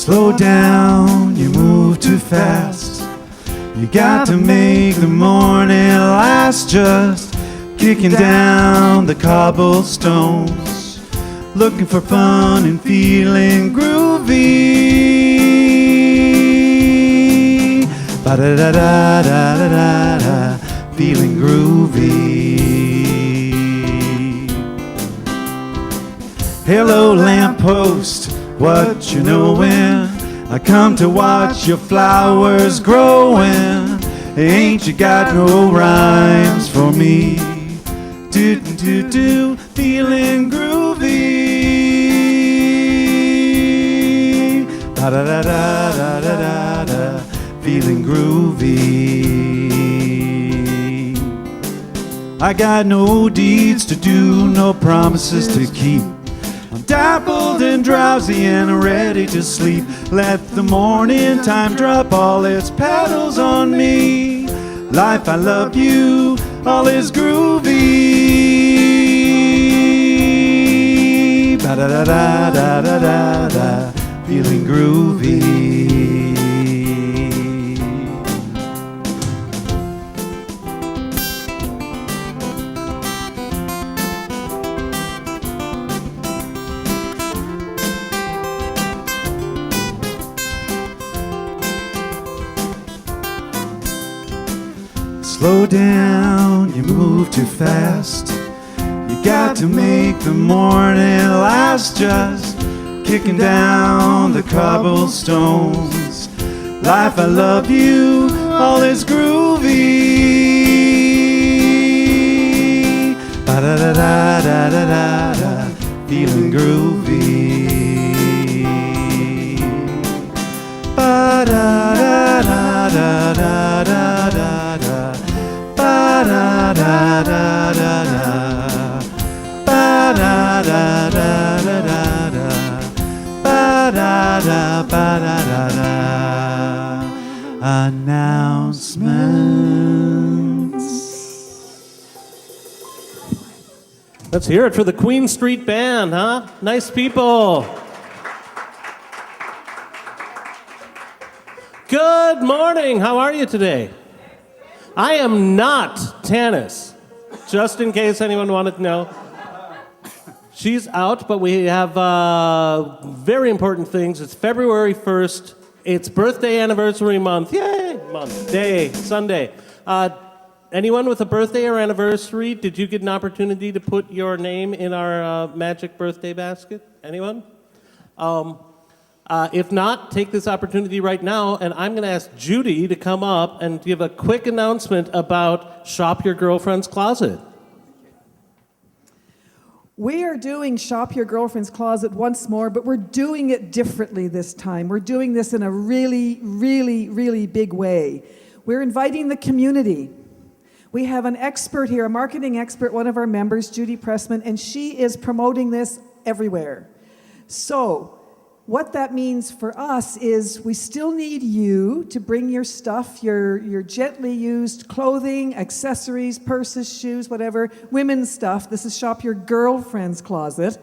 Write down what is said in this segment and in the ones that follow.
Slow down, you move too fast. You got to make the morning last. Just kicking down the cobblestones, looking for fun and feeling groovy. Ba-da-da-da-da-da-da-da, feeling groovy. Hello lamppost, what you knowin'? I come to watch your flowers growing. Ain't you got no rhymes for me? Do-do-do-do, feeling groovy. Da-da-da-da-da-da-da, feeling groovy. I got no deeds to do, no promises to keep. I'm dappled and drowsy and ready to sleep. Let the morning time drop all its petals on me. Life, I love you, all is groovy. Ba-da-da-da-da-da-da, feeling groovy. Slow down, you move too fast. You got to make the morning last. Just kicking down the cobblestones. Life, I love you, all is groovy. Ba-da-da-da-da-da-da, feeling groovy. Ba-da-da-da-da-da-da. Ba-da-da-da-da-da, ba-da-da-da-da-da, ba-da-da-ba-da-da-da. Announcements. Let's hear it for the Queen Street Band, huh? Nice people. Good morning. How are you today? I am not tennis, just in case anyone wanted to know. She's out, but we have very important things. It's February 1st. It's birthday anniversary month. Yay! Month, day, Sunday. Anyone with a birthday or anniversary, did you get an opportunity to put your name in our magic birthday basket? Anyone? If not, take this opportunity right now, and I'm going to ask Judy to come up and give a quick announcement about Shop Your Girlfriend's Closet. We are doing Shop Your Girlfriend's Closet once more, but we're doing it differently this time. We're doing this in a really, really, really big way. We're inviting the community. We have an expert here, a marketing expert, one of our members, Judy Pressman, and she is promoting this everywhere. So, what that means for us is we still need you to bring your stuff, your gently used clothing, accessories, purses, shoes, whatever, women's stuff. This is Shop Your Girlfriend's Closet,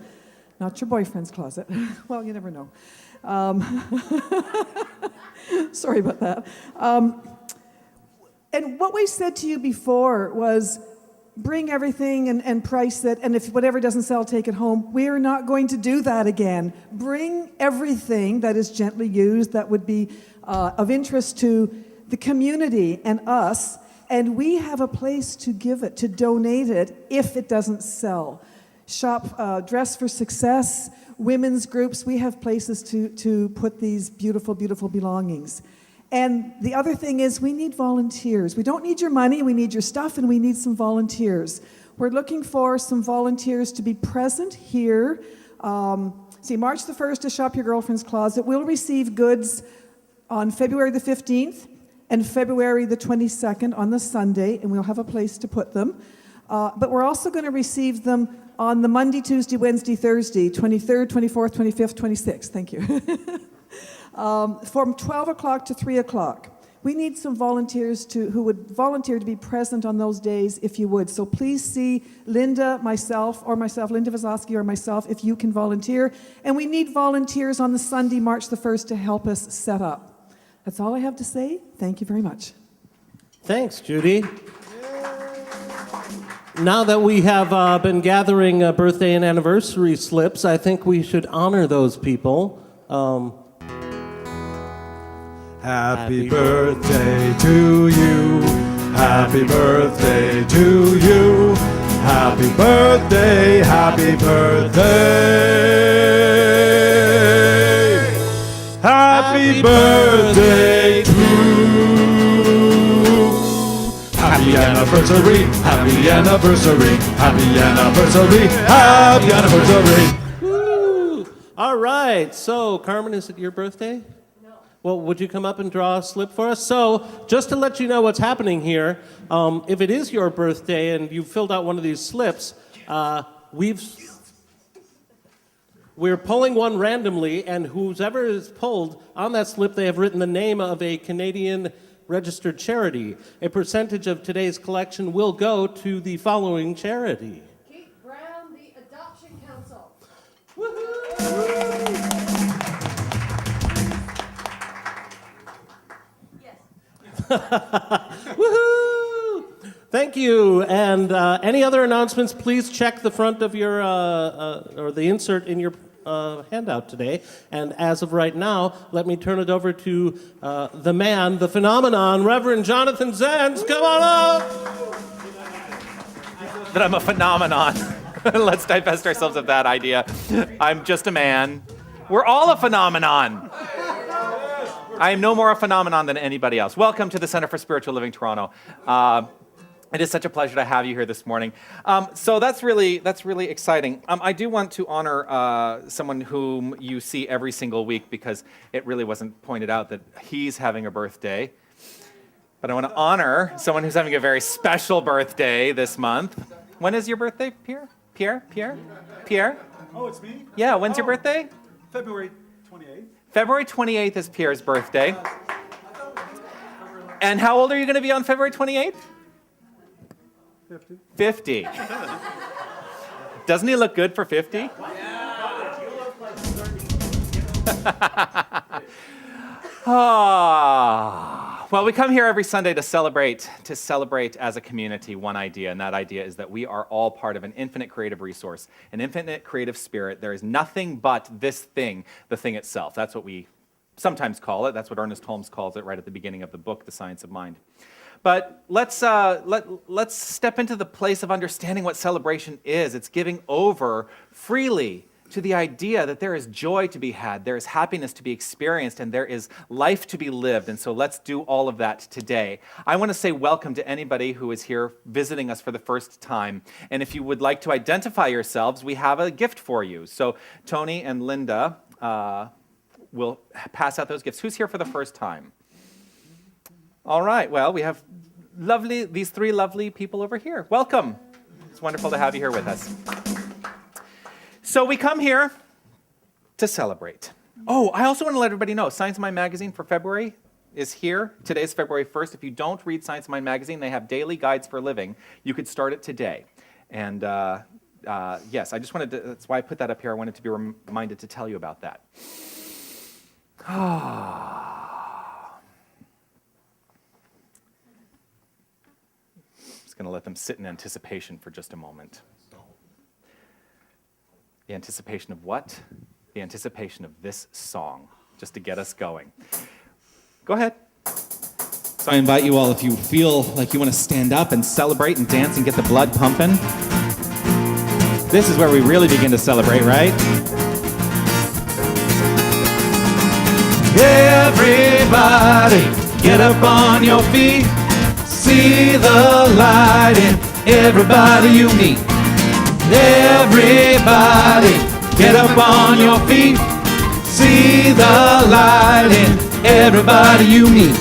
not your boyfriend's closet. Well, you never know. Sorry about that. And what we said to you before was, bring everything and price it, and if whatever doesn't sell, take it home. We're not going to do that again. Bring everything that is gently used, that would be of interest to the community and us, and we have a place to give it, to donate it, if it doesn't sell. Shop Dress for Success, women's groups, we have places to put these beautiful, beautiful belongings. And the other thing is we need volunteers. We don't need your money, we need your stuff, and we need some volunteers. We're looking for some volunteers to be present here. March the 1st is Shop Your Girlfriend's Closet. We'll receive goods on February the 15th and February the 22nd on the Sunday, and we'll have a place to put them. But we're also going to receive them on the Monday, Tuesday, Wednesday, Thursday, 23rd, 24th, 25th, 26th. Thank you. From 12 o'clock to 3 o'clock. We need some volunteers who would volunteer to be present on those days, if you would. So please see Linda, Linda Vazowski, or myself, if you can volunteer. And we need volunteers on the Sunday, March the 1st, to help us set up. That's all I have to say. Thank you very much. Thanks, Judy. Now that we have been gathering birthday and anniversary slips, I think we should honor those people. Happy birthday to you. Happy birthday to you. Happy birthday, happy birthday. Happy birthday to you. Happy anniversary, happy anniversary, happy anniversary, happy anniversary. Woo! All right, so Carmen, is it your birthday? Well, would you come up and draw a slip for us? So, just to let you know what's happening here, if it is your birthday and you filled out one of these slips, we're pulling one randomly, and whoever is pulled on that slip, they have written the name of a Canadian registered charity. A percentage of today's collection will go to the following charity. Kate Brown, the Adoption Council. Woohoo! Woohoo! Thank you. And any other announcements, please check the front of your, or the insert in your handout today. And as of right now, let me turn it over to the man, the phenomenon, Reverend Jonathan Zenz. Come on up! That I'm a phenomenon. Let's divest ourselves of that idea. I'm just a man. We're all a phenomenon. I am no more a phenomenon than anybody else. Welcome to the Center for Spiritual Living Toronto. It is such a pleasure to have you here this morning. So that's really exciting. I do want to honor someone whom you see every single week because it really wasn't pointed out that he's having a birthday. But I want to honor someone who's having a very special birthday this month. When is your birthday, Pierre? Pierre? Oh, it's me? Yeah, when's your birthday? February 28th. February 28th is Pierre's birthday. And how old are you going to be on February 28th? 50. Doesn't he look good for 50? Well, we come here every Sunday to celebrate as a community one idea, and that idea is that we are all part of an infinite creative resource, an infinite creative spirit. There is nothing but this thing, the thing itself. That's what we sometimes call it. That's what Ernest Holmes calls it right at the beginning of the book, The Science of Mind. But let's step into the place of understanding what celebration is. It's giving over freely to the idea that there is joy to be had, there is happiness to be experienced, and there is life to be lived. And so let's do all of that today. I want to say welcome to anybody who is here visiting us for the first time. And if you would like to identify yourselves, we have a gift for you. So Tony and Linda will pass out those gifts. Who's here for the first time? All right, well, we have these three lovely people over here. Welcome. It's wonderful to have you here with us. So we come here to celebrate. Oh, I also want to let everybody know, Science of Mind magazine for February is here. Today's February 1st. If you don't read Science of Mind magazine, they have daily guides for living. You could start it today. And yes, I just wanted to, that's why I put that up here. I wanted to be reminded to tell you about that. Just going to let them sit in anticipation for just a moment. The anticipation of what? The anticipation of this song, just to get us going. Go ahead. So I invite you all, if you feel like you want to stand up and celebrate and dance and get the blood pumping, this is where we really begin to celebrate, right? Everybody, get up on your feet. See the light in everybody you meet. Everybody, get up on your feet. See the light in everybody you meet.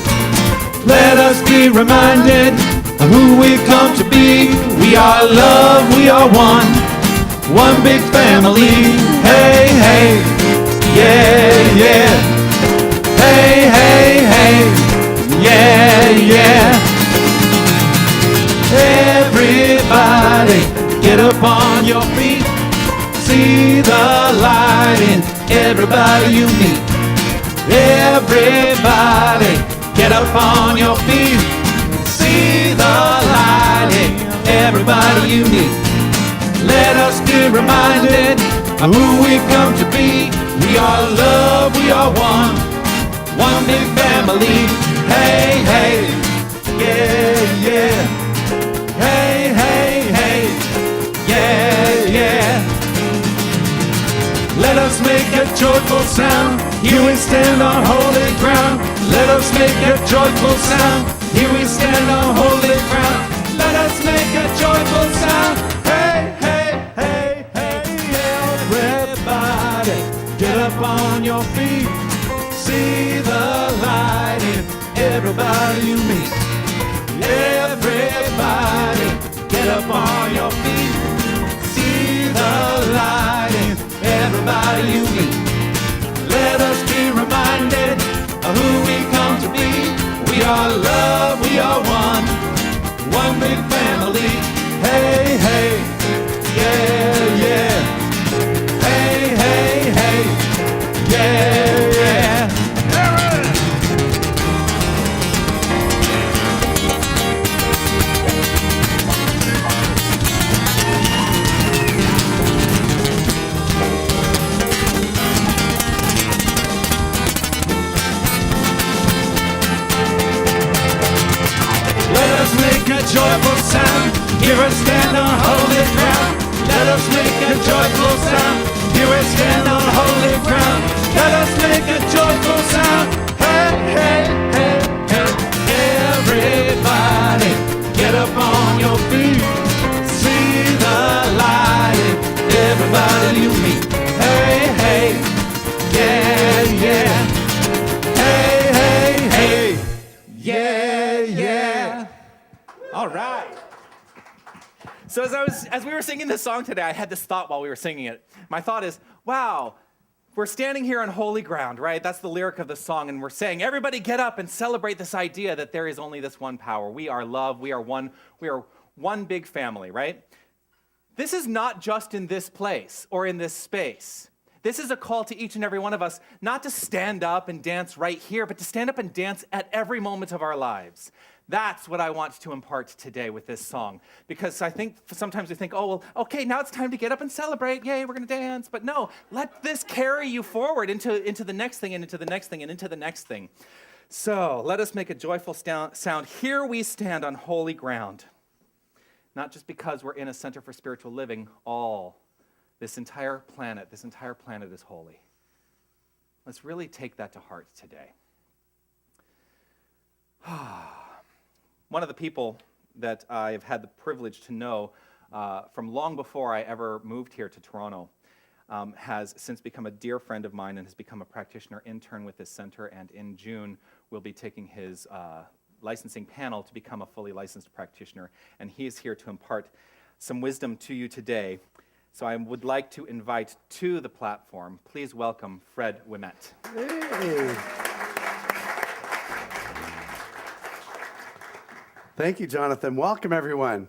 Let us be reminded of who we've come to be. We are love, we are one big family. Hey, hey, yeah, yeah. Hey, hey, hey, yeah. See the light in everybody you meet. Everybody, get up on your feet. See the light in everybody you meet. Let us be reminded of who we come to be. We are love, we are one big family. Hey, hey, yeah, yeah. Hey, hey, hey, yeah, yeah. Let us make a joyful sound. Here we stand on holy ground. Let us make a joyful sound. Here we stand on holy ground. Let us make a joyful sound. Hey, hey, hey, hey, everybody, get up on your feet. See the light in everybody you meet. Everybody, get up on your feet. See the light in everybody you meet. Let us be reminded of who we come to be. We are love, we are one big family. Hey, hey, yeah, yeah. Hey, hey, hey, yeah, yeah. Let us make a joyful sound. Here we stand on holy ground. Let us make a joyful sound. Here we stand on holy ground. Let us make a joyful sound. Hey, hey, hey, hey. Everybody, get up on your feet. See the light in everybody you meet. Hey, hey, yeah, yeah. Hey, hey, hey, yeah, yeah. All right. So as we were singing this song today, I had this thought while we were singing it. My thought is, wow, we're standing here on holy ground, right? That's the lyric of the song, and we're saying, everybody get up and celebrate this idea that there is only this one power. We are love, we are one big family, right? This is not just in this place or in this space. This is a call to each and every one of us, not to stand up and dance right here, but to stand up and dance at every moment of our lives. That's what I want to impart today with this song. Because I think sometimes we think, oh, well, okay, now it's time to get up and celebrate. Yay, we're going to dance. But no, let this carry you forward into the next thing and into the next thing and into the next thing. So let us make a joyful sound. Here we stand on holy ground. Not just because we're in a center for spiritual living, this entire planet is holy. Let's really take that to heart today. One of the people that I've had the privilege to know from long before I ever moved here to Toronto has since become a dear friend of mine and has become a practitioner intern with this center, and in June will be taking his licensing panel to become a fully licensed practitioner, and he is here to impart some wisdom to you today. So I would like to invite to the platform, please welcome Fred Wimet. Hey. Thank you, Jonathan. Welcome, everyone.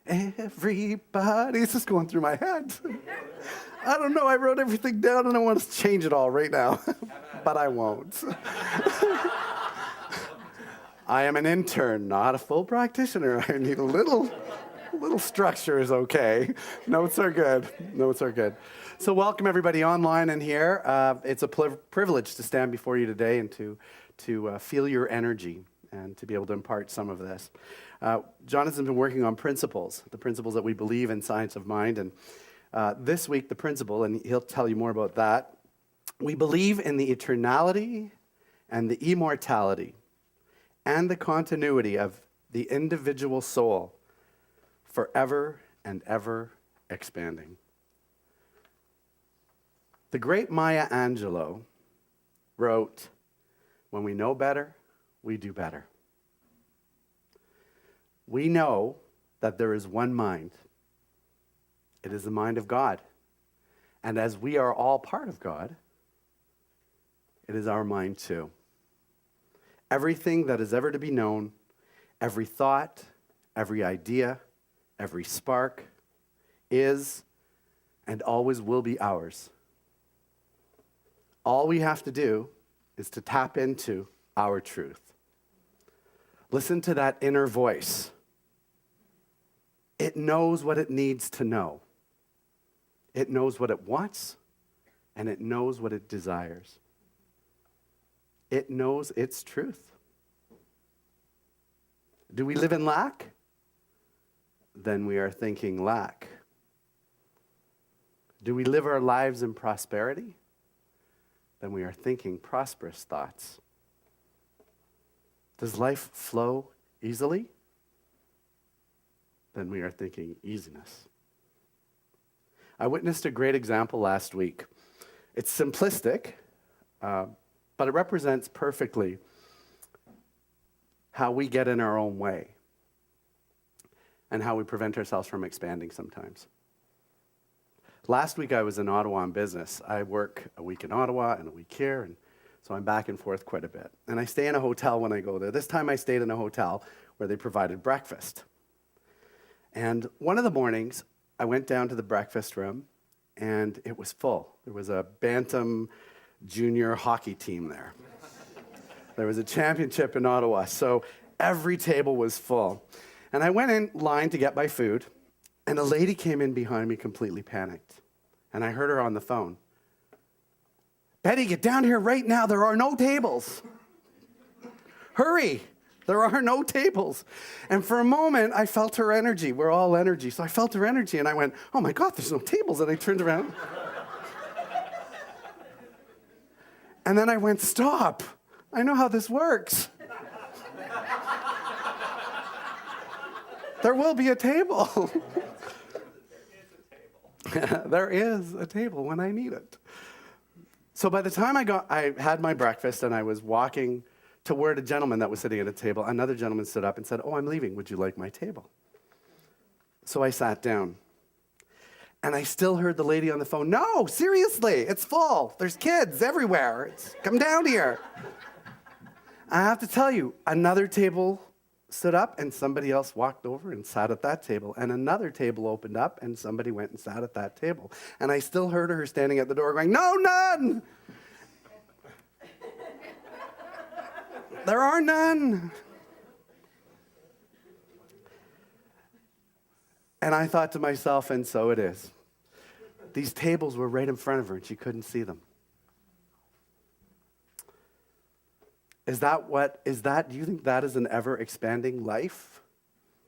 Everybody. It's just going through my head. I don't know. I wrote everything down, and I want to change it all right now, but I won't. I am an intern, not a full practitioner. I need a little structure is okay. Notes are good. Notes are good. So welcome, everybody online and here. It's a privilege to stand before you today and to feel your energy and to be able to impart some of this. Jonathan's been working on principles, the principles that we believe in science of mind. And this week, the principle, and he'll tell you more about that, we believe in the eternality and the immortality and the continuity of the individual soul forever and ever expanding. The great Maya Angelou wrote, "When we know better, we do better." We know that there is one mind. It is the mind of God. And as we are all part of God, it is our mind too. Everything that is ever to be known, every thought, every idea, every spark is and always will be ours. All we have to do is to tap into our truth. Listen to that inner voice. It knows what it needs to know. It knows what it wants, and it knows what it desires. It knows its truth. Do we live in lack? Then we are thinking lack. Do we live our lives in prosperity? Then we are thinking prosperous thoughts. Does life flow easily? Then we are thinking easiness. I witnessed a great example last week. It's simplistic, but it represents perfectly how we get in our own way and how we prevent ourselves from expanding sometimes. Last week I was in Ottawa on business. I work a week in Ottawa and a week here, and so I'm back and forth quite a bit. And I stay in a hotel when I go there. This time I stayed in a hotel where they provided breakfast. And one of the mornings, I went down to the breakfast room, and it was full. There was a Bantam junior hockey team there. There was a championship in Ottawa, so every table was full. And I went in line to get my food, and a lady came in behind me completely panicked. And I heard her on the phone. "Betty, get down here right now. There are no tables. Hurry. There are no tables." And for a moment, I felt her energy. We're all energy. So I felt her energy, and I went, "Oh my God, there's no tables." And I turned around. And then I went, "Stop. I know how this works. There will be a table." There is a table when I need it. So by the time I had my breakfast and I was walking toward a gentleman that was sitting at a table, another gentleman stood up and said, "Oh, I'm leaving. Would you like my table?" So I sat down. And I still heard the lady on the phone, "No, seriously, it's full. There's kids everywhere. Come down here." I have to tell you, another table stood up and somebody else walked over and sat at that table. And another table opened up and somebody went and sat at that table. And I still heard her standing at the door going, "No, none. There are none." And I thought to myself, and so it is. These tables were right in front of her and she couldn't see them. Do you think that is an ever-expanding life?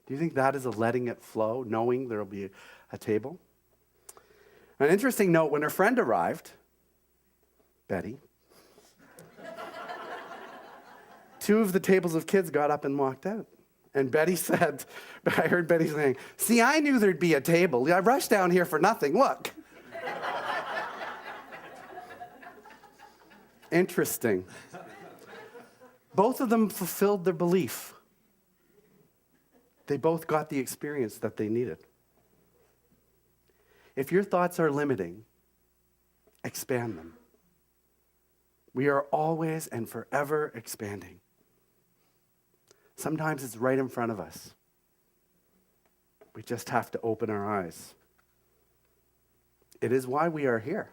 Do you think that is a letting it flow, knowing there will be a table? An interesting note, when her friend arrived, Betty, two of the tables of kids got up and walked out. And Betty said, I heard Betty saying, "See, I knew there'd be a table. I rushed down here for nothing. Look." Interesting. Both of them fulfilled their belief. They both got the experience that they needed. If your thoughts are limiting, expand them. We are always and forever expanding. Sometimes it's right in front of us. We just have to open our eyes. It is why we are here,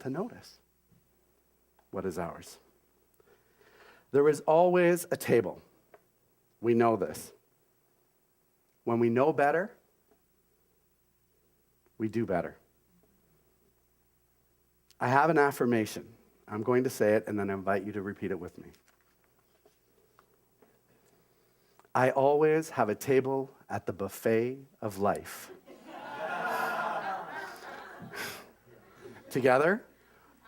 to notice what is ours. There is always a table. We know this. When we know better, we do better. I have an affirmation. I'm going to say it and then I invite you to repeat it with me. I always have a table at the buffet of life. Together,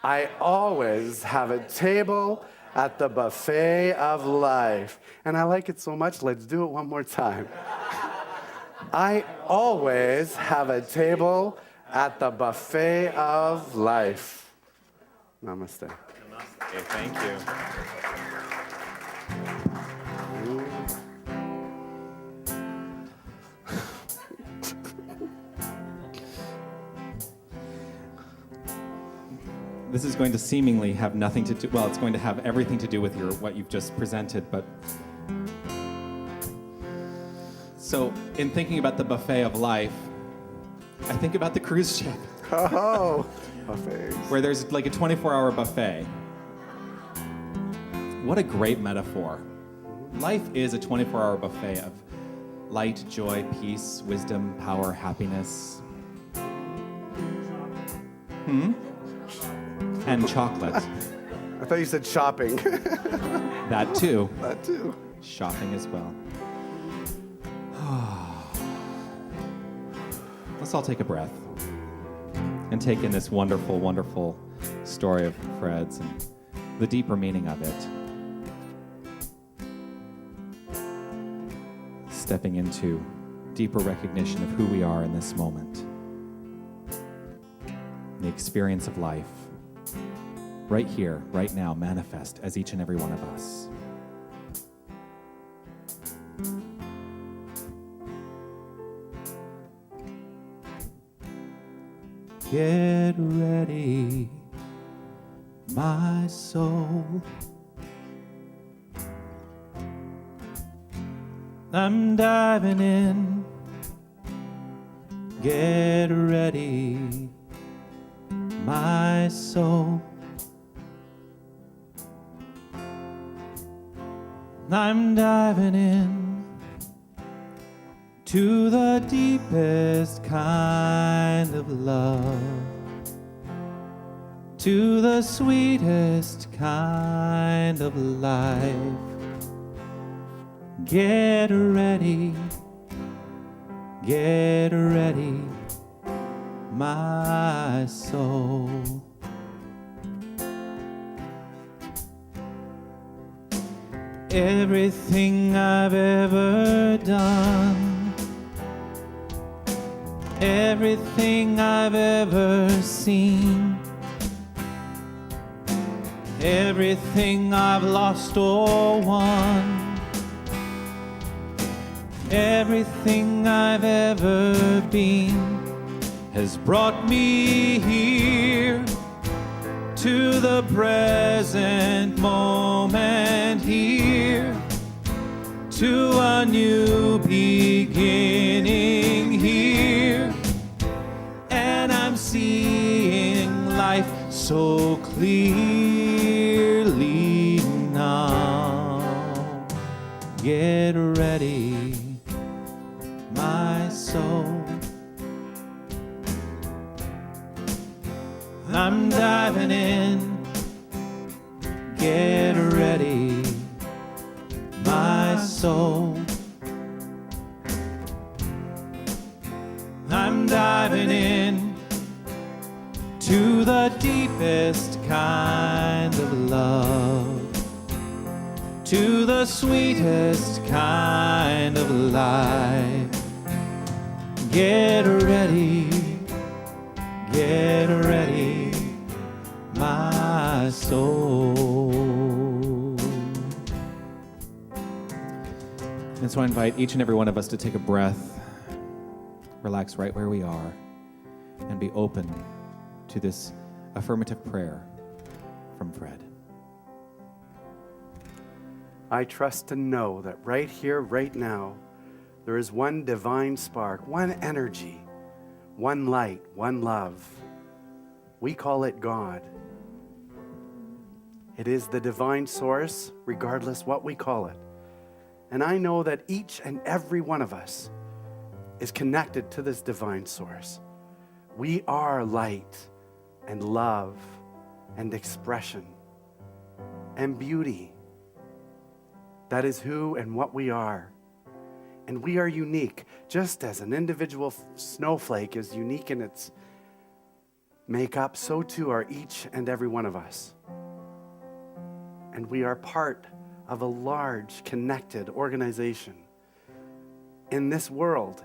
I always have a table at the buffet of life. And I like it so much, let's do it one more time. I always have a table at the buffet of life. Namaste. Namaste. Thank you. This is going to seemingly have nothing to do, well, it's going to have everything to do with what you've just presented, but so in thinking about the buffet of life, I think about the cruise ship. Oh, buffets. where there's like a 24-hour buffet. What a great metaphor. Life is a 24-hour buffet of light, joy, peace, wisdom, power, happiness. And chocolate. I thought you said shopping. That too. That too. Shopping as well. Let's all take a breath and take in this wonderful, wonderful story of Fred's and the deeper meaning of it. Stepping into deeper recognition of who we are in this moment. The experience of life, right here, right now, manifest as each and every one of us. Get ready, my soul. I'm diving in. Get ready, my soul. I'm diving in to the deepest kind of love, to the sweetest kind of life. Get ready, my soul. Everything I've ever done, everything I've ever seen, everything I've lost or won, everything I've ever been has brought me here to the present moment here, to a new beginning here. And I'm seeing life so clearly now. Get ready, my soul. I'm diving in. Get ready, my soul. I'm diving in to the deepest kind of love, to the sweetest kind of life. Get ready, my soul. And so I invite each and every one of us to take a breath, relax right where we are, and be open to this affirmative prayer from Fred. I trust to know that right here, right now, there is one divine spark, one energy, one light, one love. We call it God. It is the divine source, regardless what we call it. And I know that each and every one of us is connected to this divine source. We are light and love and expression and beauty. That is who and what we are. And we are unique, just as an individual snowflake is unique in its makeup, so too are each and every one of us. And we are part of a large, connected organization in this world.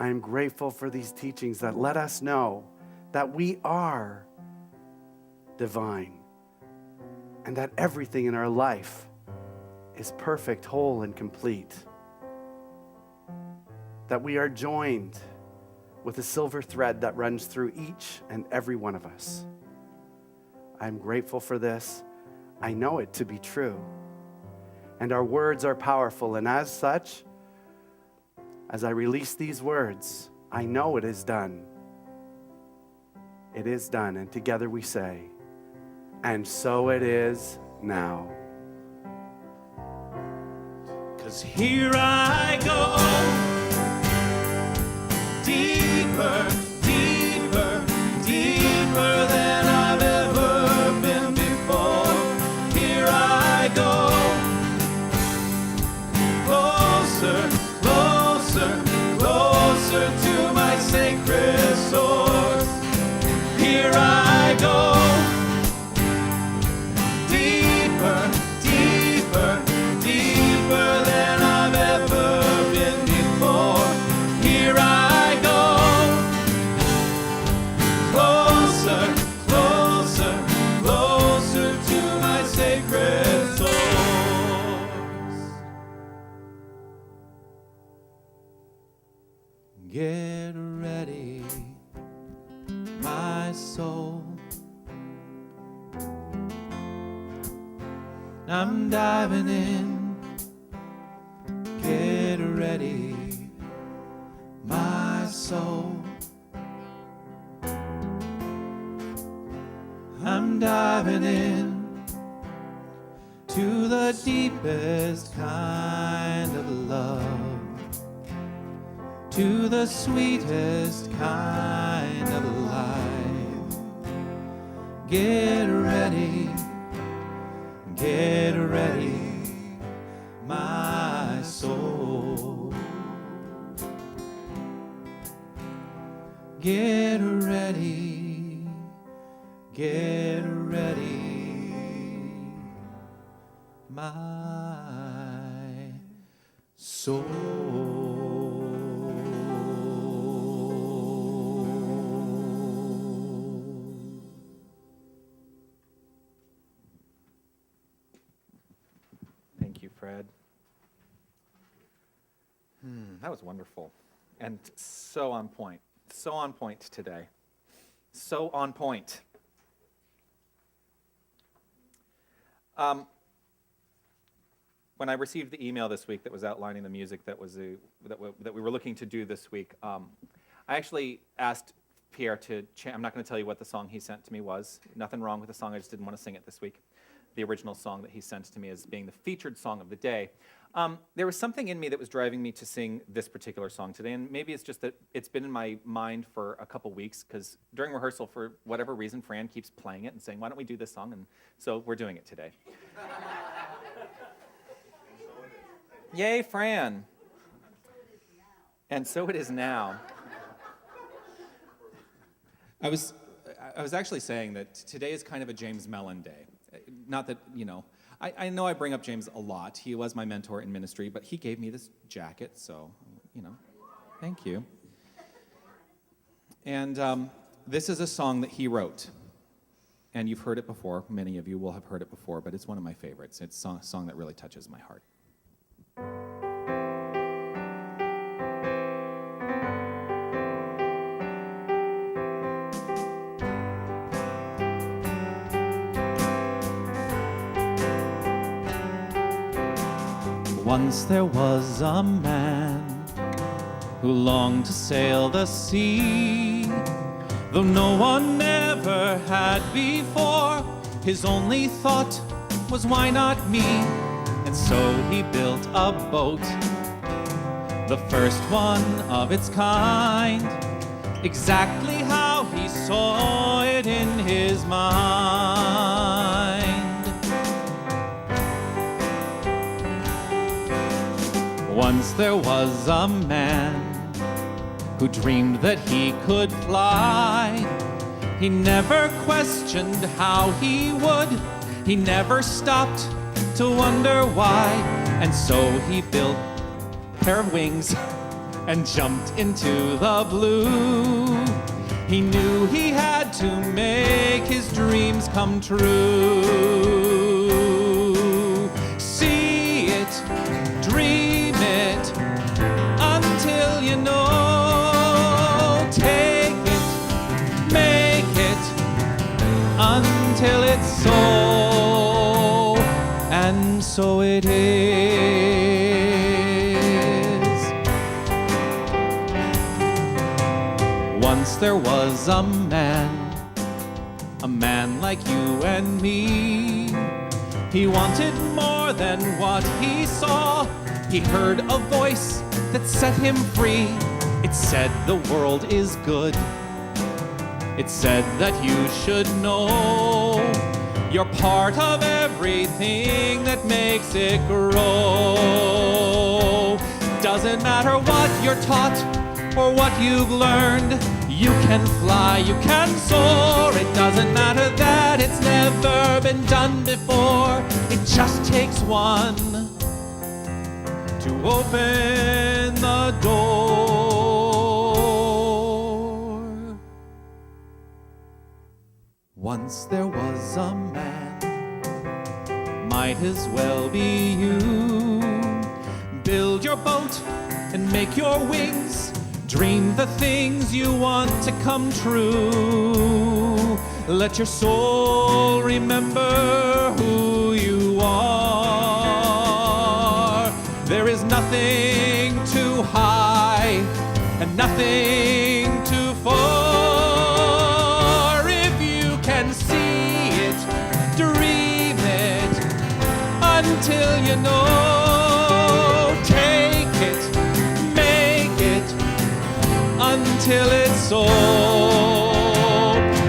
I am grateful for these teachings that let us know that we are divine and that everything in our life is perfect, whole, and complete. That we are joined with a silver thread that runs through each and every one of us. I'm grateful for this. I know it to be true. And our words are powerful, and as such, as I release these words, I know it is done. It is done. And together we say, and so it is now. 'Cause here I go, deeper, deeper, deeper than I've ever been before. Here I go, closer, closer, closer to my sacred source. Here I go, deeper, deeper, deeper than I've ever been before. Here I go, closer, closer, closer to my sacred source. Get ready, my soul. I'm diving in. Get ready, my soul. I'm diving in to the deepest kind of love, to the sweetest kind of life. Get ready, my soul. Get ready, my soul. Thank you, Fred. That was wonderful. And so on point. So on point today. So on point. When I received the email this week that was outlining the music that we were looking to do this week, I actually asked Pierre to I'm not going to tell you what the song he sent to me was. Nothing wrong with the song, I just didn't want to sing it this week. The original song that he sent to me as being the featured song of the day. There was something in me that was driving me to sing this particular song today, and maybe it's just that it's been in my mind for a couple weeks, because during rehearsal, for whatever reason, Fran keeps playing it and saying, why don't we do this song? And so we're doing it today. Yay, Fran. And so it is now. I was actually saying that today is kind of a James Mellon day. Not that, I know I bring up James a lot. He was my mentor in ministry, but he gave me this jacket, so, thank you. And this is a song that he wrote. And you've heard it before. Many of you will have heard it before, but it's one of my favorites. It's a song that really touches my heart. Once there was a man who longed to sail the sea, though no one ever had before. His only thought was, why not me? And so he built a boat, the first one of its kind, exactly how he saw it in his mind. Once there was a man who dreamed that he could fly. He never questioned how he would. He never stopped to wonder why. And so he built a pair of wings and jumped into the blue. He knew he had to make his dreams come true. See it, dream it, until you know. Take it, make it, until it's so. And so it is. Once there was a man like you and me. He wanted more than what he saw. He heard a voice that set him free. It said the world is good. It said that you should know you're part of everything that makes it grow. Doesn't matter what you're taught or what you've learned, you can fly, you can soar. It doesn't matter that it's never been done before. It just takes one to open the door. Once there was a man, might as well be you. Build your boat and make your wings. Dream the things you want to come true. Let your soul remember who you are. There is nothing too high and nothing too far. If you can see it, dream it until you know. Take it, make it until it's so.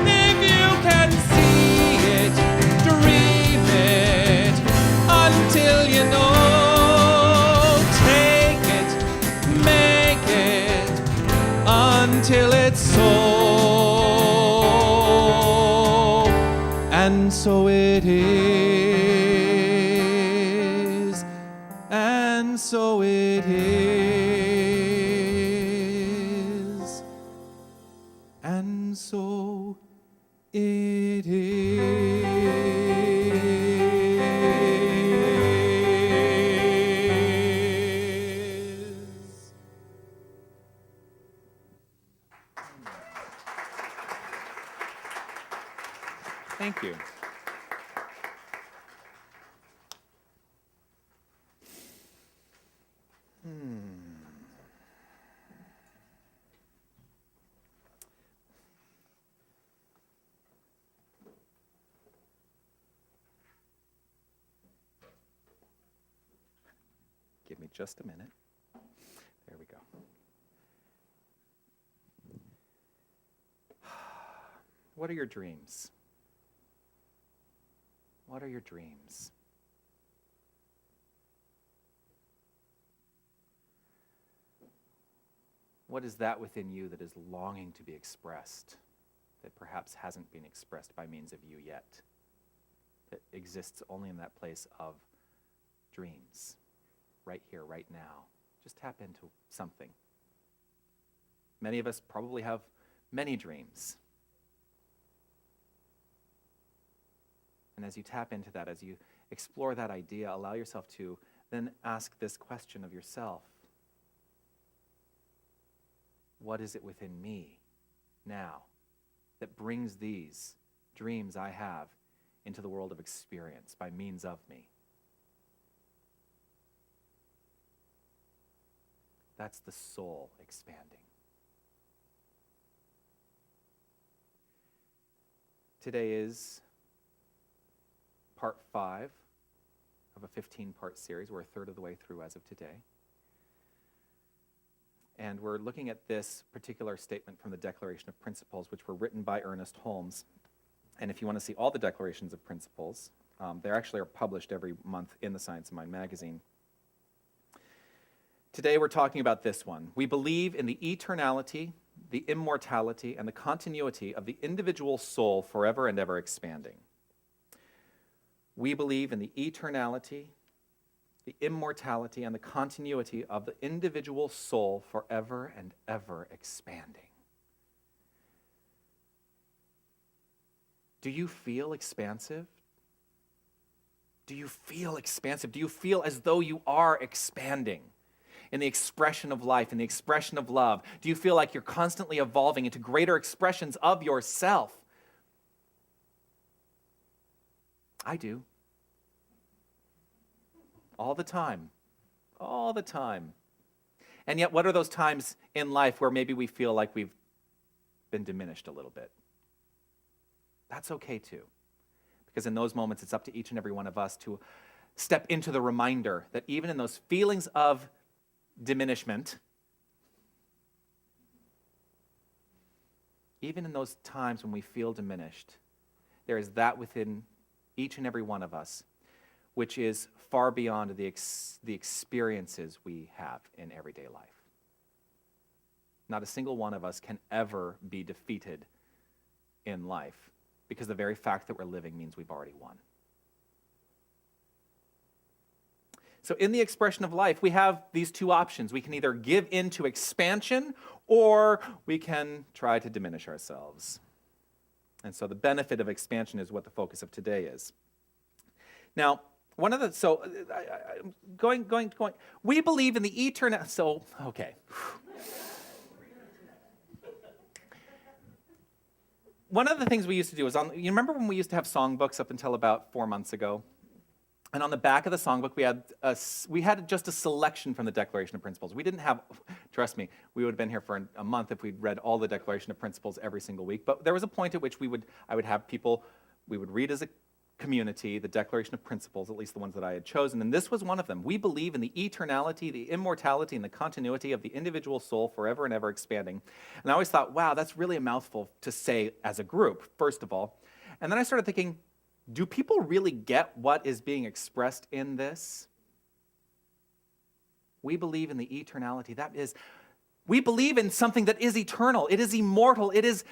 If you can see it, dream it until you know. Take it, make it until it's so. And so it is, and so it is, and so it is. Thank you. Give me just a minute. There we go. What are your dreams? What are your dreams? What is that within you that is longing to be expressed, that perhaps hasn't been expressed by means of you yet, that exists only in that place of dreams, right here, right now? Just tap into something. Many of us probably have many dreams. And as you tap into that, as you explore that idea, allow yourself to then ask this question of yourself. What is it within me now that brings these dreams I have into the world of experience by means of me? That's the soul expanding. Today is part 5 of a 15-part series. We're a third of the way through as of today. And we're looking at this particular statement from the Declaration of Principles, which were written by Ernest Holmes. And if you want to see all the declarations of principles, they actually are published every month in the Science of Mind magazine. Today we're talking about this one. We believe in the eternality, the immortality, and the continuity of the individual soul forever and ever expanding. We believe in the eternality, the immortality, and the continuity of the individual soul forever and ever expanding. Do you feel expansive? Do you feel expansive? Do you feel as though you are expanding in the expression of life, in the expression of love? Do you feel like you're constantly evolving into greater expressions of yourself? I do. All the time. All the time. And yet, what are those times in life where maybe we feel like we've been diminished a little bit. That's okay too. Because in those moments, it's up to each and every one of us to step into the reminder that even in those feelings of diminishment, even in those times when we feel diminished, there is that within each and every one of us which is far beyond the experiences we have in everyday life. Not a single one of us can ever be defeated in life because the very fact that we're living means we've already won. So in the expression of life, we have these two options. We can either give in to expansion or we can try to diminish ourselves. And so the benefit of expansion is what the focus of today is. Now, we believe in the eternal, One of the things we used to do is, you remember when we used to have songbooks up until about 4 months ago? And on the back of the songbook, we had just a selection from the Declaration of Principles. We didn't have, trust me, we would have been here for a month if we'd read all the Declaration of Principles every single week. But there was a point at which I would have people, we would read as a community the Declaration of Principles, at least the ones that I had chosen, and this was one of them. We believe in the eternality, the immortality, and the continuity of the individual soul forever and ever expanding. And I always thought, wow, that's really a mouthful to say as a group, first of all. And then I started thinking, do people really get what is being expressed in this? We believe in the eternality. That is, we believe in something that is eternal. It is immortal. It is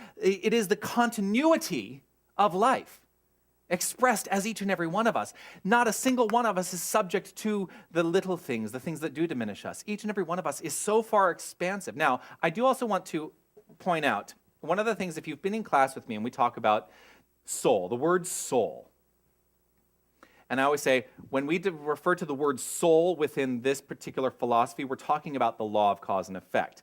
the continuity of life, expressed as each and every one of us. Not a single one of us is subject to the little things, the things that do diminish us. Each and every one of us is so far expansive. Now, I do also want to point out, one of the things, if you've been in class with me and we talk about soul, the word soul. And I always say, when we refer to the word soul within this particular philosophy, we're talking about the law of cause and effect.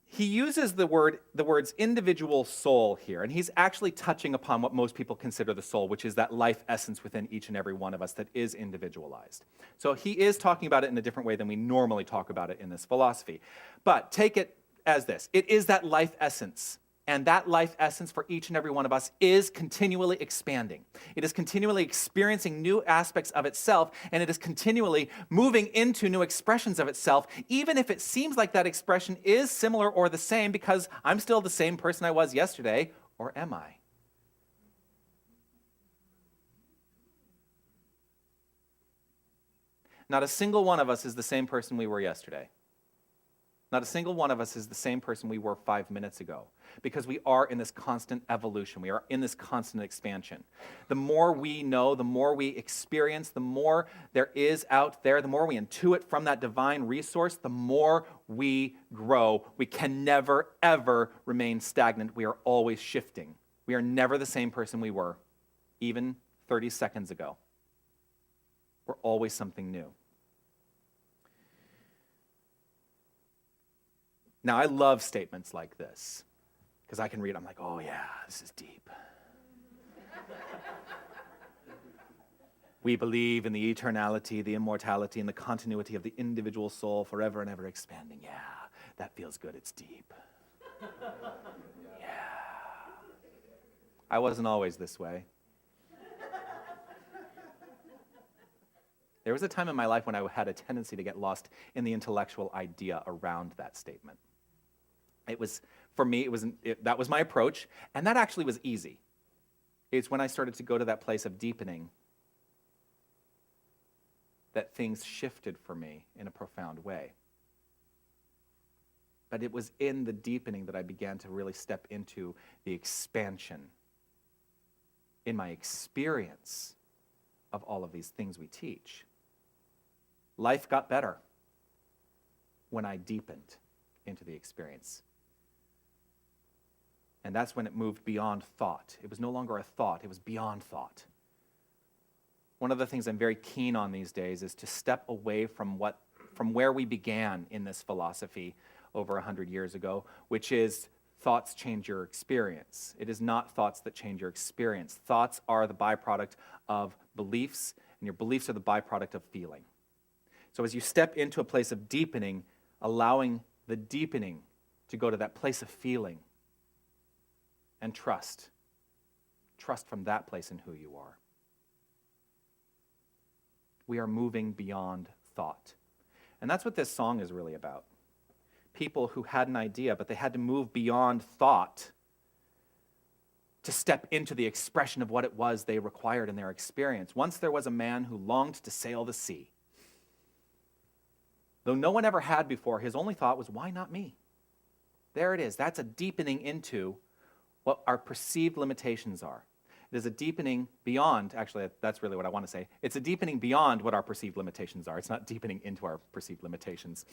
He uses the words individual soul here, and he's actually touching upon what most people consider the soul, which is that life essence within each and every one of us that is individualized. So he is talking about it in a different way than we normally talk about it in this philosophy. But take it as this. It is that life essence. And that life essence for each and every one of us is continually expanding. It is continually experiencing new aspects of itself, and it is continually moving into new expressions of itself, even if it seems like that expression is similar or the same, because I'm still the same person I was yesterday, or am I? Not a single one of us is the same person we were yesterday. Not a single one of us is the same person we were 5 minutes ago, because we are in this constant evolution. We are in this constant expansion. The more we know, the more we experience, the more there is out there, the more we intuit from that divine resource, the more we grow. We can never, ever remain stagnant. We are always shifting. We are never the same person we were, even 30 seconds ago. We're always something new. Now, I love statements like this, because I can read, I'm like, oh yeah, this is deep. We believe in the eternality, the immortality, and the continuity of the individual soul forever and ever expanding. Yeah, that feels good, it's deep. Yeah. I wasn't always this way. There was a time in my life when I had a tendency to get lost in the intellectual idea around that statement. It was, for me, that was my approach, and that actually was easy. It's when I started to go to that place of deepening that things shifted for me in a profound way. But it was in the deepening that I began to really step into the expansion in my experience of all of these things we teach. Life got better when I deepened into the experience. And that's when it moved beyond thought. It was no longer a thought, it was beyond thought. One of the things I'm very keen on these days is to step away from where we began in this philosophy over 100 years ago, which is thoughts change your experience. It is not thoughts that change your experience. Thoughts are the byproduct of beliefs, and your beliefs are the byproduct of feeling. So as you step into a place of deepening, allowing the deepening to go to that place of feeling, and trust. Trust from that place in who you are. We are moving beyond thought. And that's what this song is really about. People who had an idea, but they had to move beyond thought to step into the expression of what it was they required in their experience. Once there was a man who longed to sail the sea. Though no one ever had before, his only thought was, why not me? There it is. That's a deepening into what our perceived limitations are. It is a deepening beyond, actually, that's really what I want to say. It's a deepening beyond what our perceived limitations are. It's not deepening into our perceived limitations.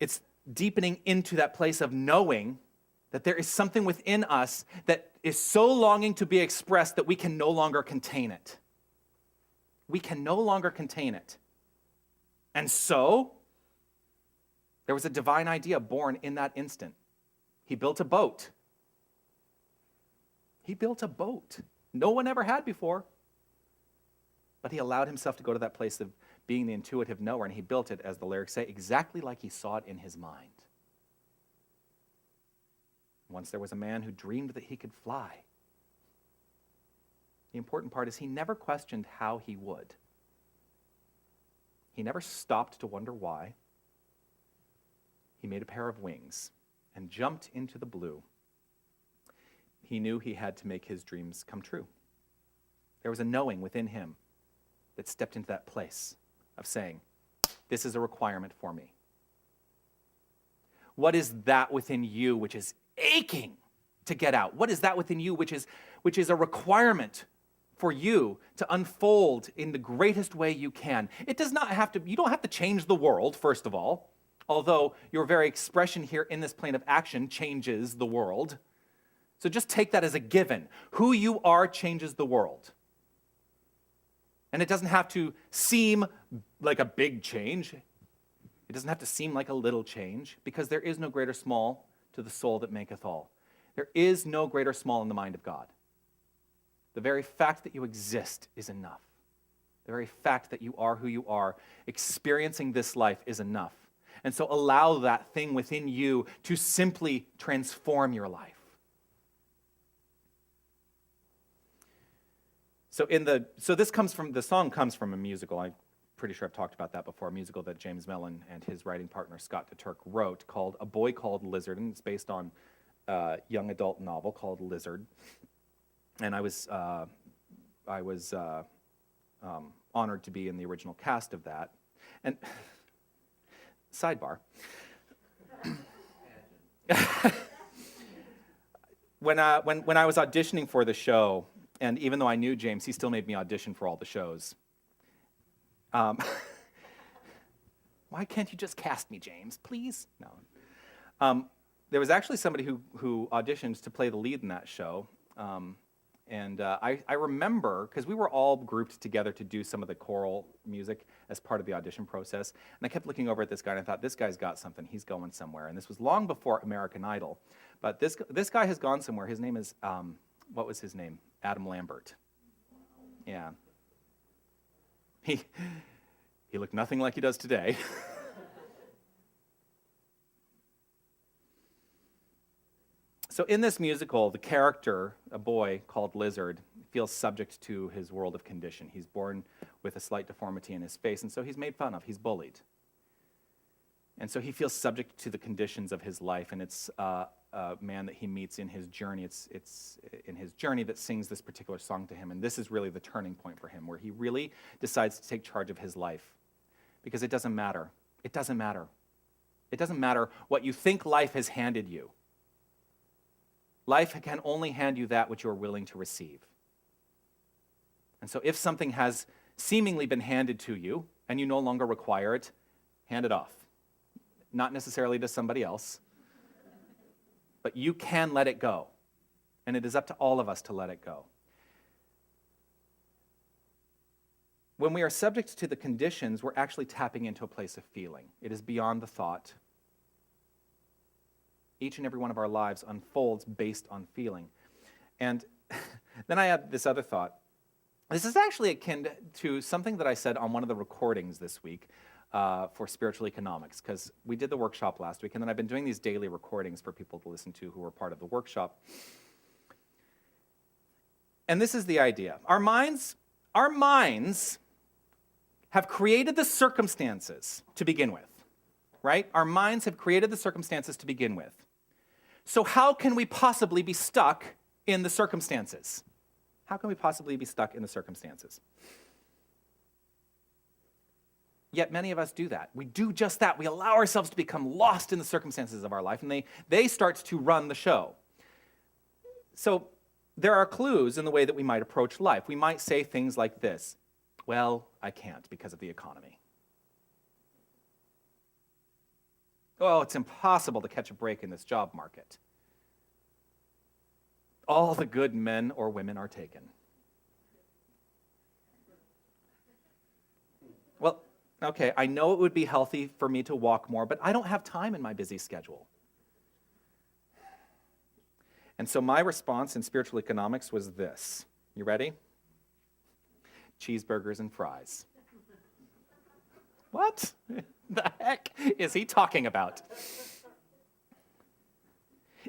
It's deepening into that place of knowing that there is something within us that is so longing to be expressed that we can no longer contain it. We can no longer contain it. And so, there was a divine idea born in that instant. He built a boat. He built a boat. No one ever had before. But he allowed himself to go to that place of being the intuitive knower, and he built it, as the lyrics say, exactly like he saw it in his mind. Once there was a man who dreamed that he could fly. The important part is he never questioned how he would. He never stopped to wonder why. He made a pair of wings and jumped into the blue. He knew he had to make his dreams come true. There was a knowing within him that stepped into that place of saying, this is a requirement for me. What is that within you which is aching to get out? What is that within you which is a requirement for you to unfold in the greatest way you can? It does not have to, you don't have to change the world, first of all, although your very expression here in this plane of action changes the world. So just take that as a given. Who you are changes the world. And it doesn't have to seem like a big change. It doesn't have to seem like a little change, because there is no greater small to the soul that maketh all. There is no greater small in the mind of God. The very fact that you exist is enough. The very fact that you are who you are, experiencing this life is enough. And so allow that thing within you to simply transform your life. So the song comes from a musical. I'm pretty sure I've talked about that before. A musical that James Mellon and his writing partner Scott DeTurk wrote called A Boy Called Lizard, and it's based on a young adult novel called Lizard. And I was honored to be in the original cast of that. And sidebar. When I was auditioning for the show, and even though I knew James, he still made me audition for all the shows. Why can't you just cast me, James, please? No. There was actually somebody who auditioned to play the lead in that show. I remember, because we were all grouped together to do some of the choral music as part of the audition process, and I kept looking over at this guy, and I thought, this guy's got something. He's going somewhere. And this was long before American Idol. But this guy has gone somewhere. His name is, what was his name? Adam Lambert. Yeah. He looked nothing like he does today. So in this musical, the character, a boy called Lizard, feels subject to his world of condition. He's born with a slight deformity in his face, and so he's made fun of. He's bullied. And so he feels subject to the conditions of his life, and it's a man that he meets in his journey. It's in his journey that sings this particular song to him, and this is really the turning point for him, where he really decides to take charge of his life. Because it doesn't matter. It doesn't matter. It doesn't matter what you think life has handed you. Life can only hand you that which you are willing to receive. And so if something has seemingly been handed to you and you no longer require it, hand it off. Not necessarily to somebody else, but you can let it go. And it is up to all of us to let it go. When we are subject to the conditions, we're actually tapping into a place of feeling. It is beyond the thought. Each and every one of our lives unfolds based on feeling. And then I had this other thought. This is actually akin to something that I said on one of the recordings this week for spiritual economics, because we did the workshop last week, and then I've been doing these daily recordings for people to listen to who were part of the workshop. And this is the idea. Our minds have created the circumstances to begin with, right? Our minds have created the circumstances to begin with. So how can we possibly be stuck in the circumstances? How can we possibly be stuck in the circumstances? Yet many of us do that. We do just that. We allow ourselves to become lost in the circumstances of our life, and they start to run the show. So there are clues in the way that we might approach life. We might say things like this: well, I can't because of the economy. Oh, it's impossible to catch a break in this job market. All the good men or women are taken. Well, okay, I know it would be healthy for me to walk more, but I don't have time in my busy schedule. And so my response in spiritual economics was this. You ready? Cheeseburgers and fries. What the heck is he talking about?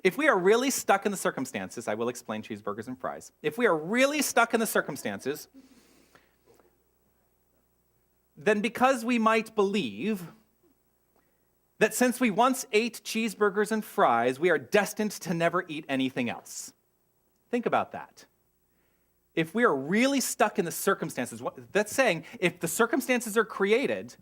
If we are really stuck in the circumstances, I will explain cheeseburgers and fries. If we are really stuck in the circumstances, then because we might believe that since we once ate cheeseburgers and fries, we are destined to never eat anything else. Think about that. If we are really stuck in the circumstances, that's saying if the circumstances are created,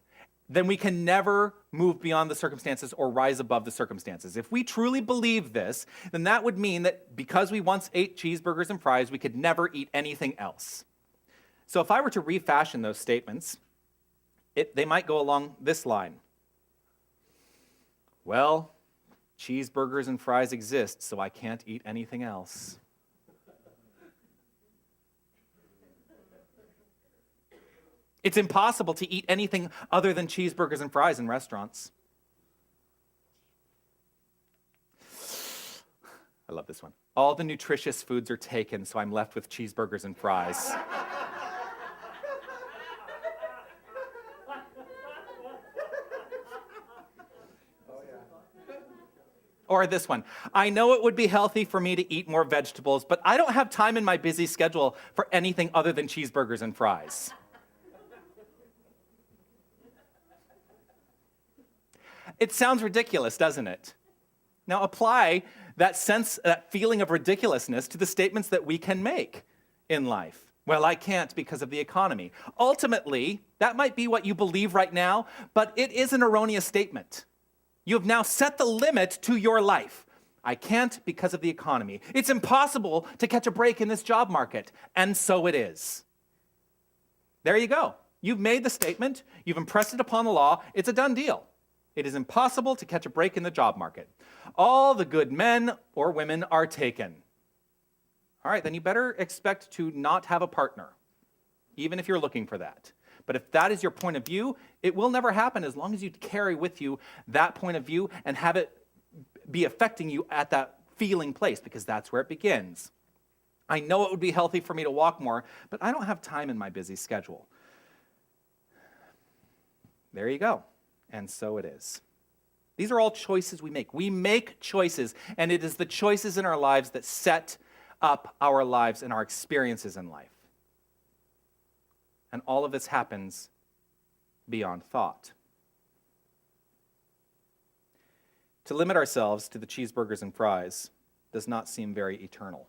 then we can never move beyond the circumstances or rise above the circumstances. If we truly believe this, then that would mean that because we once ate cheeseburgers and fries, we could never eat anything else. So if I were to refashion those statements, they might go along this line. Well, cheeseburgers and fries exist, so I can't eat anything else. It's impossible to eat anything other than cheeseburgers and fries in restaurants. I love this one. All the nutritious foods are taken, so I'm left with cheeseburgers and fries. Or this one. I know it would be healthy for me to eat more vegetables, but I don't have time in my busy schedule for anything other than cheeseburgers and fries. It sounds ridiculous, doesn't it? Now apply that feeling of ridiculousness to the statements that we can make in life. Well, I can't because of the economy. Ultimately, that might be what you believe right now, but it is an erroneous statement. You have now set the limit to your life. I can't because of the economy. It's impossible to catch a break in this job market, and so it is. There you go. You've made the statement. You've impressed it upon the law. It's a done deal. It is impossible to catch a break in the job market. All the good men or women are taken. All right, then you better expect to not have a partner, even if you're looking for that. But if that is your point of view, it will never happen as long as you carry with you that point of view and have it be affecting you at that feeling place, because that's where it begins. I know it would be healthy for me to walk more, but I don't have time in my busy schedule. There you go. And so it is. These are all choices we make. We make choices, and it is the choices in our lives that set up our lives and our experiences in life. And all of this happens beyond thought. To limit ourselves to the cheeseburgers and fries does not seem very eternal.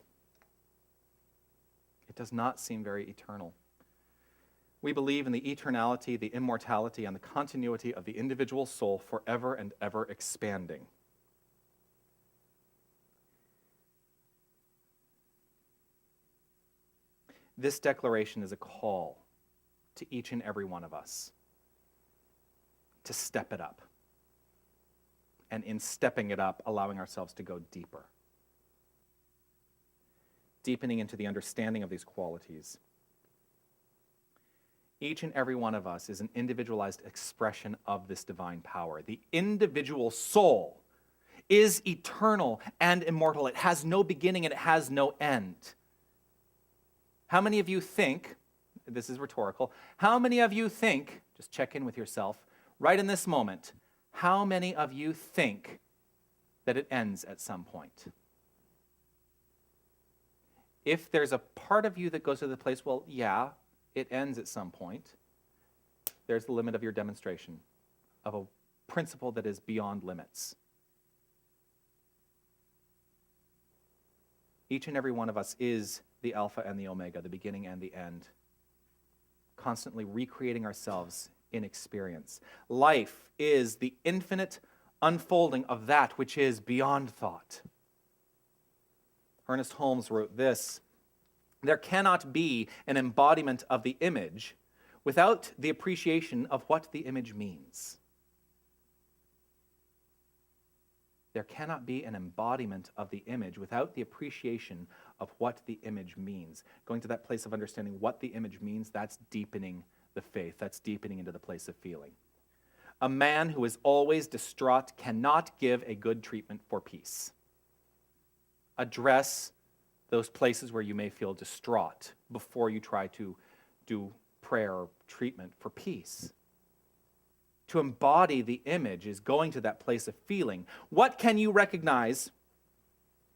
It does not seem very eternal. We believe in the eternality, the immortality, and the continuity of the individual soul forever and ever expanding. This declaration is a call to each and every one of us to step it up. And in stepping it up, allowing ourselves to go deeper. Deepening into the understanding of these qualities. Each and every one of us is an individualized expression of this divine power. The individual soul is eternal and immortal. It has no beginning and it has no end. How many of you think, this is rhetorical, how many of you think, just check in with yourself, right in this moment, how many of you think that it ends at some point? if there's a part of you that goes to the place, well, yeah, it ends at some point, there's the limit of your demonstration of a principle that is beyond limits. Each and every one of us is the Alpha and the Omega, the beginning and the end, constantly recreating ourselves in experience. Life is the infinite unfolding of that which is beyond thought. Ernest Holmes wrote this: "There cannot be an embodiment of the image without the appreciation of what the image means." There cannot be an embodiment of the image without the appreciation of what the image means. Going to that place of understanding what the image means, that's deepening the faith. That's deepening into the place of feeling. A man who is always distraught cannot give a good treatment for peace. Address those places where you may feel distraught before you try to do prayer or treatment for peace. To embody the image is going to that place of feeling. What can you recognize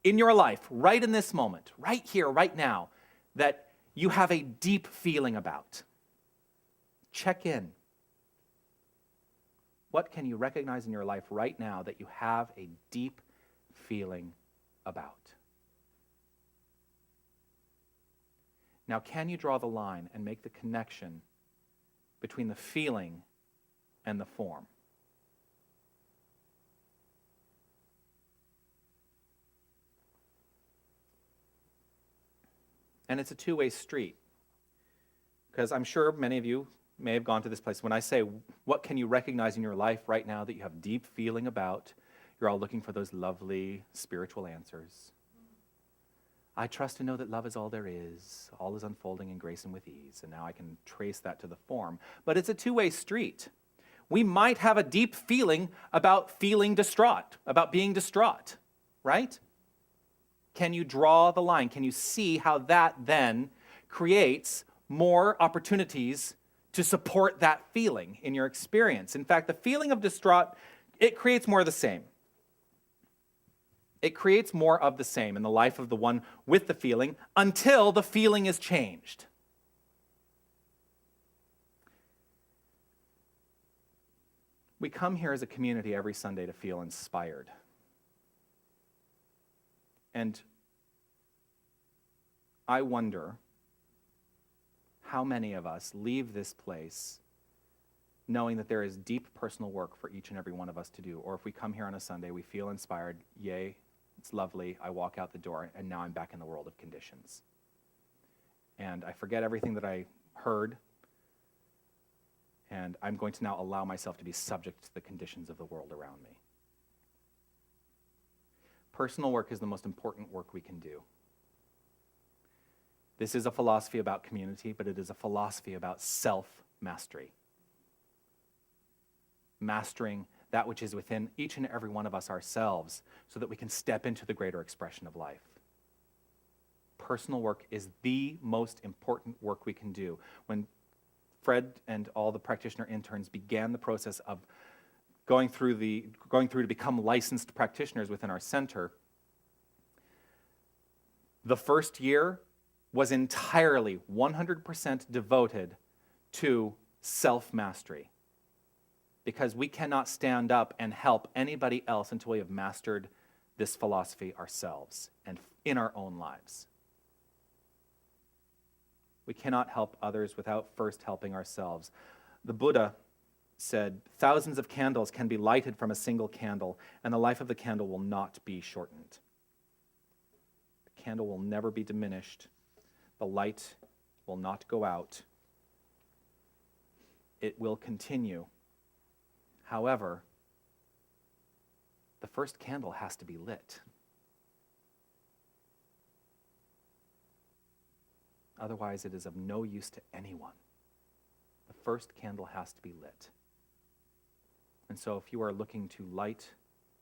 in your life, right in this moment, right here, right now, that you have a deep feeling about? Check in. What can you recognize in your life right now that you have a deep feeling about? Now, can you draw the line and make the connection between the feeling and the form? And it's a two-way street, because I'm sure many of you may have gone to this place. When I say, what can you recognize in your life right now that you have deep feeling about, you're all looking for those lovely spiritual answers. I trust and know that love is all there is unfolding in grace and with ease, and now I can trace that to the form. But it's a two-way street. We might have a deep feeling about feeling distraught, about being distraught, right? Can you draw the line? Can you see how that then creates more opportunities to support that feeling in your experience? In fact, the feeling of distraught, it creates more of the same. It creates more of the same in the life of the one with the feeling until the feeling is changed. We come here as a community every Sunday to feel inspired. And I wonder how many of us leave this place knowing that there is deep personal work for each and every one of us to do. Or if we come here on a Sunday, we feel inspired, yay, it's lovely, I walk out the door, and now I'm back in the world of conditions. And I forget everything that I heard, and I'm going to now allow myself to be subject to the conditions of the world around me. Personal work is the most important work we can do. This is a philosophy about community, but it is a philosophy about self-mastery. Mastering that which is within each and every one of us ourselves so that we can step into the greater expression of life. Personal work is the most important work we can do. When Fred and all the practitioner interns began the process of going through to become licensed practitioners within our center, the first year was entirely 100% devoted to self-mastery, because we cannot stand up and help anybody else until we have mastered this philosophy ourselves and in our own lives. We cannot help others without first helping ourselves. The Buddha said, "Thousands of candles can be lighted from a single candle, and the life of the candle will not be shortened." The candle will never be diminished. The light will not go out. It will continue. However, the first candle has to be lit. Otherwise, it is of no use to anyone. The first candle has to be lit. And so if you are looking to light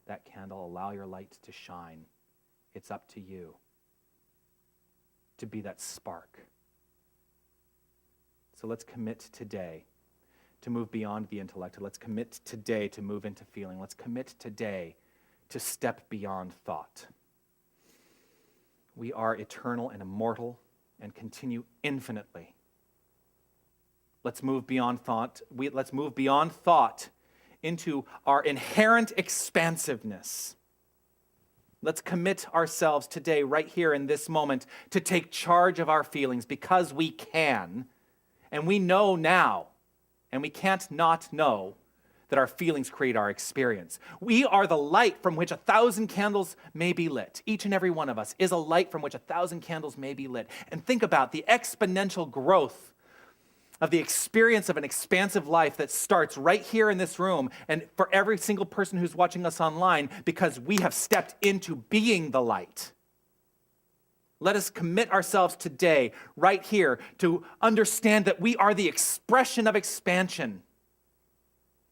that candle, allow your light to shine, it's up to you to be that spark. So let's commit today to move beyond the intellect. Let's commit today to move into feeling. Let's commit today to step beyond thought. We are eternal and immortal and continue infinitely. Let's move beyond thought. Let's move beyond thought into our inherent expansiveness. Let's commit ourselves today, right here in this moment, to take charge of our feelings because we can. And we know now, and we can't not know, that our feelings create our experience. We are the light from which 1,000 candles may be lit. Each and every one of us is a light from which 1,000 candles may be lit. And think about the exponential growth of the experience of an expansive life that starts right here in this room and for every single person who's watching us online because we have stepped into being the light. Let us commit ourselves today, right here, to understand that we are the expression of expansion.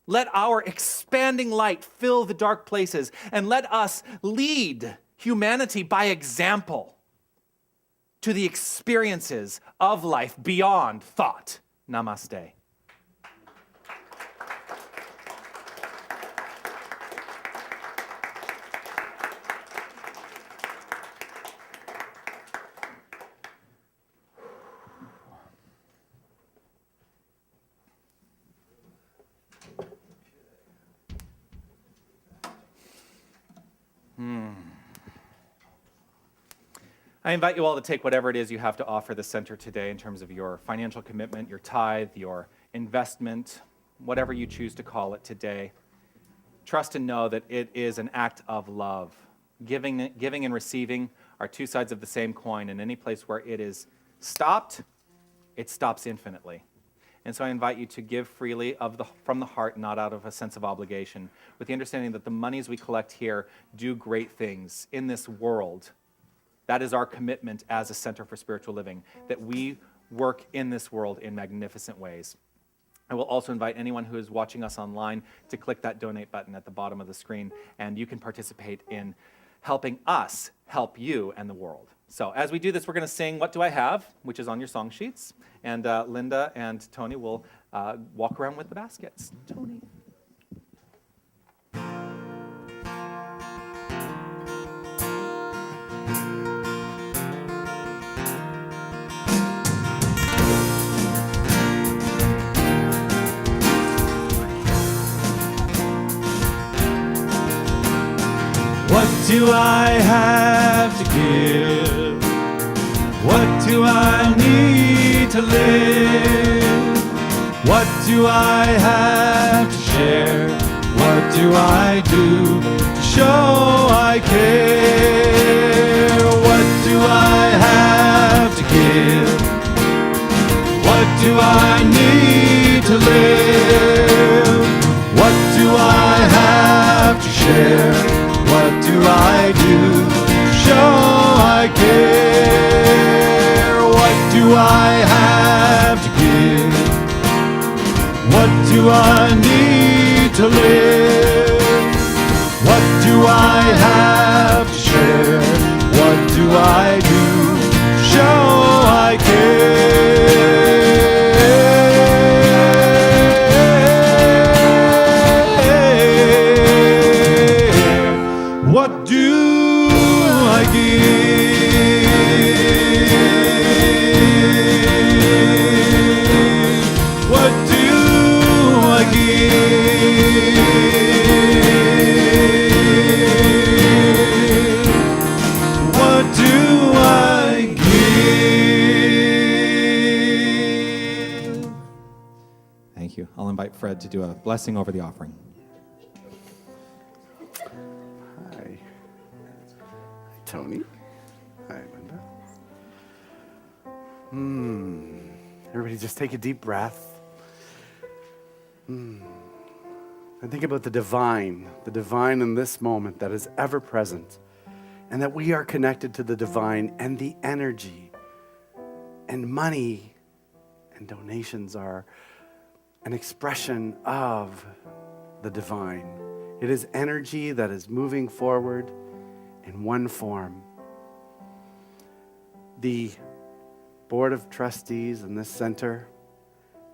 Let our expanding light fill the dark places, and let us lead humanity by example to the experiences of life beyond thought. Namaste. I invite you all to take whatever it is you have to offer the center today in terms of your financial commitment, your tithe, your investment, whatever you choose to call it today. Trust and know that it is an act of love. Giving and receiving are two sides of the same coin, and any place where it is stopped, it stops infinitely. And so I invite you to give freely from the heart, not out of a sense of obligation, with the understanding that the monies we collect here do great things in this world. That is our commitment as a Center for Spiritual Living, that we work in this world in magnificent ways. I will also invite anyone who is watching us online to click that donate button at the bottom of the screen, and you can participate in helping us help you and the world. So as we do this, we're going to sing What Do I Have?, which is on your song sheets, and Linda and Tony will walk around with the baskets. Tony. What do I have to give? What do I need to live? What do I have to share? What do I do to show I care? What do I have to give? What do I need to live? What do I have to share? What do I do to show I care? What do I have to give? What do I need to live? What do I have to share? What do I do to show I care? What do I give? What do I give? What do I give? Thank you. I'll invite Fred to do a blessing over the offering. Hi. Tony. Hi, Linda. Everybody just take a deep breath. And think about the divine in this moment that is ever present, and that we are connected to the divine, and the energy and money and donations are an expression of the divine. It is energy that is moving forward in one form. The Board of Trustees in this center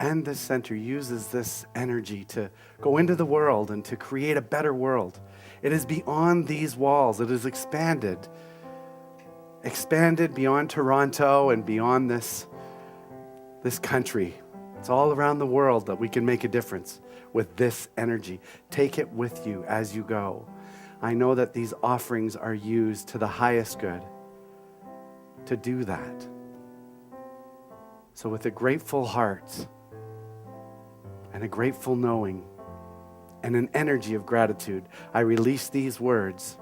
uses this energy to go into the world and to create a better world. It is beyond these walls. It is expanded expanded beyond Toronto and beyond this country. It's all around the world that we can make a difference with this energy. Take it with you as you go. I know that these offerings are used to the highest good to do that. So with a grateful heart and a grateful knowing and an energy of gratitude, I release these words,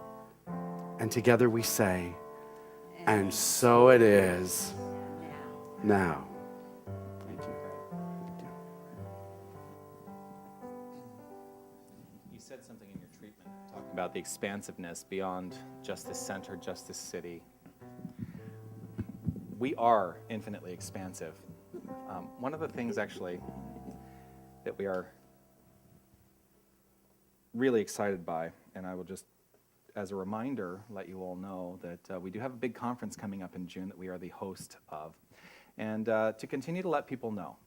and together we say, and so it is now. Thank you. You said something in your treatment, talking about the expansiveness beyond just this center, just this city. We are infinitely expansive. One of the things, actually, that we are really excited by, and I will just, as a reminder, let you all know that we do have a big conference coming up in June that we are the host of. And to continue to let people know,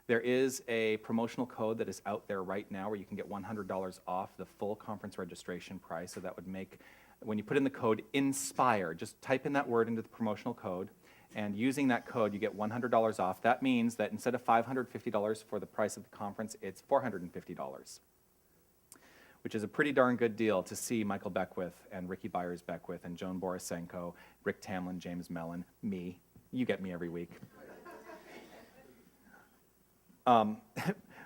there is a promotional code that is out there right now where you can get $100 off the full conference registration price. So that would make, when you put in the code INSPIRE, just type in that word into the promotional code, and using that code, you get $100 off. That means that instead of $550 for the price of the conference, it's $450, which is a pretty darn good deal to see Michael Beckwith and Ricky Byers-Beckwith and Joan Borisenko, Rick Tamlin, James Mellon, me. You get me every week. But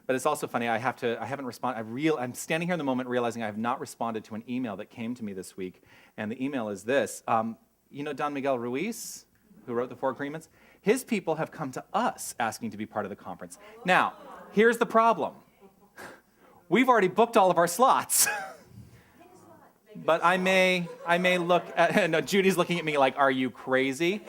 it's also funny, I haven't responded. I'm standing here in the moment realizing I have not responded to an email that came to me this week, and the email is this. You know Don Miguel Ruiz, who wrote the 4 Agreements? His people have come to us asking to be part of the conference. Now, here's the problem. We've already booked all of our slots. But I may look at, no, Judy's looking at me like, are you crazy?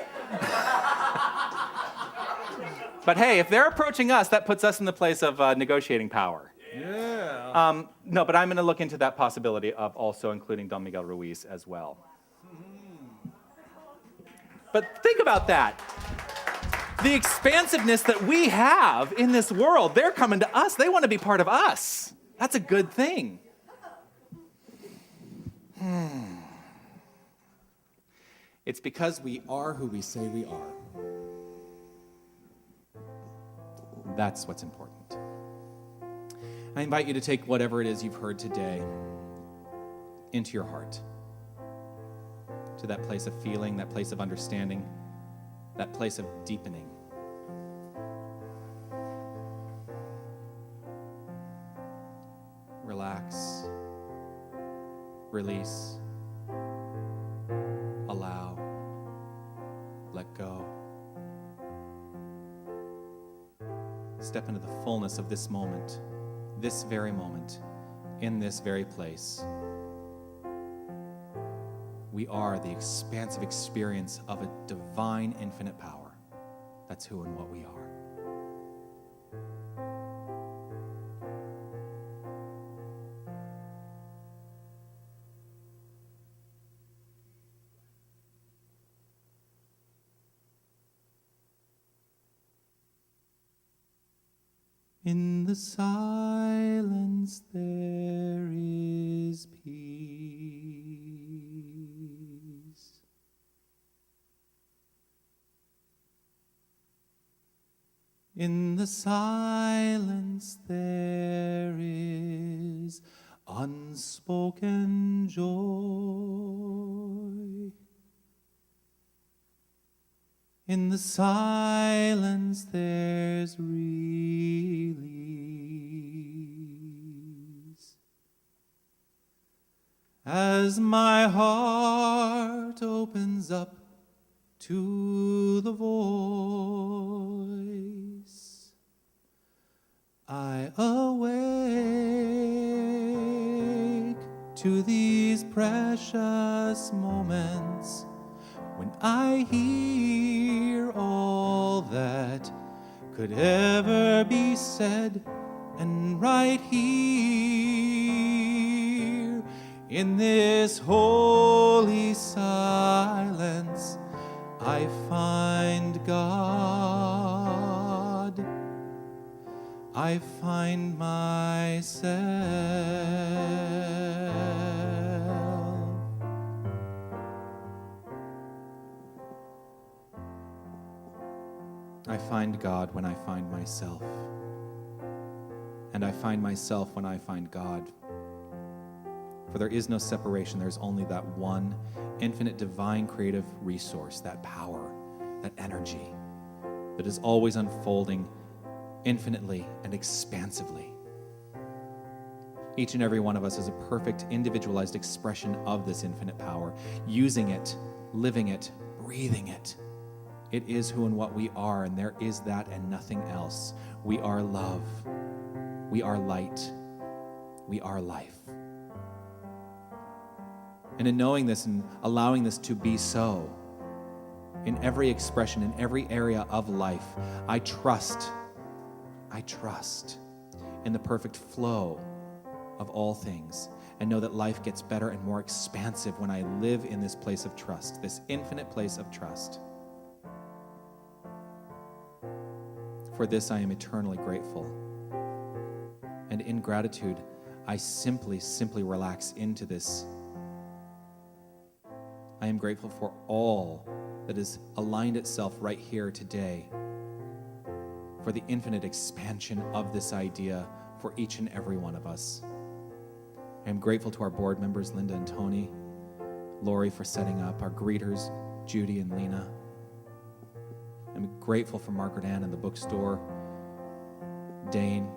But hey, if they're approaching us, that puts us in the place of negotiating power. Yeah. No, but I'm going to look into that possibility of also including Don Miguel Ruiz as well. But think about that. The expansiveness that we have in this world, they're coming to us. They want to be part of us. That's a good thing. It's because we are who we say we are. That's what's important. I invite you to take whatever it is you've heard today into your heart, to that place of feeling, that place of understanding, that place of deepening. Relax, release, allow, let go. Step into the fullness of this moment, this very moment, in this very place. We are the expansive experience of a divine, infinite power. That's who and what we are. In the silence there is peace. In the silence there is unspoken joy. In the silence there's release. As my heart opens up to the voice, I awake to these precious moments when I hear all that could ever be said, and right here in this holy silence I find God, I find myself. I find God when I find myself. And I find myself when I find God. For there is no separation. There's only that one infinite, divine, creative resource, that power, that energy that is always unfolding infinitely and expansively. Each and every one of us is a perfect, individualized expression of this infinite power, using it, living it, breathing it. It is who and what we are, and there is that and nothing else. We are love. We are light. We are life. And in knowing this and allowing this to be so, in every expression, in every area of life, I trust in the perfect flow of all things, and know that life gets better and more expansive when I live in this place of trust, this infinite place of trust. For this I am eternally grateful. And in gratitude, I simply relax into this. I am grateful for all that has aligned itself right here today, for the infinite expansion of this idea for each and every one of us. I am grateful to our board members, Linda and Tony, Lori for setting up, our greeters, Judy and Lena. I'm grateful for Margaret Ann in the bookstore, Dane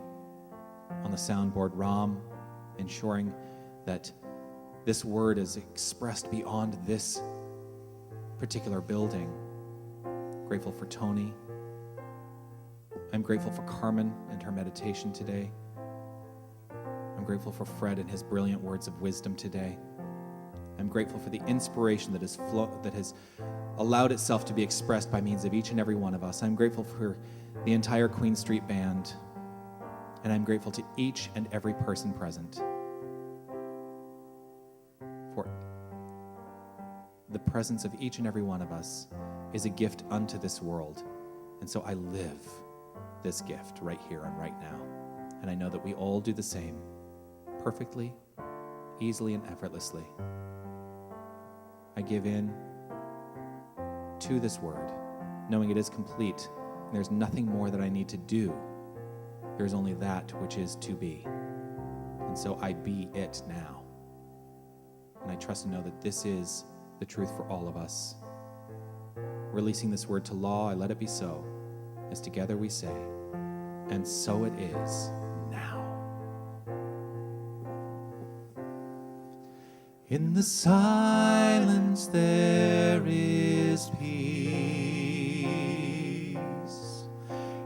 on the soundboard, Ram, ensuring that this word is expressed beyond this particular building. Grateful for Tony. I'm grateful for Carmen and her meditation today. I'm grateful for Fred and his brilliant words of wisdom today. I'm grateful for the inspiration that has allowed itself to be expressed by means of each and every one of us. I'm grateful for the entire Queen Street Band, and I'm grateful to each and every person present. For the presence of each and every one of us is a gift unto this world, and so I live this gift right here and right now. And I know that we all do the same, perfectly, easily, and effortlessly. I give in to this word, knowing it is complete, and there's nothing more that I need to do. There's only that which is to be. And so I be it now. And I trust and know that this is the truth for all of us. Releasing this word to law, I let it be so, as together we say, and so it is now. In the silence there is peace.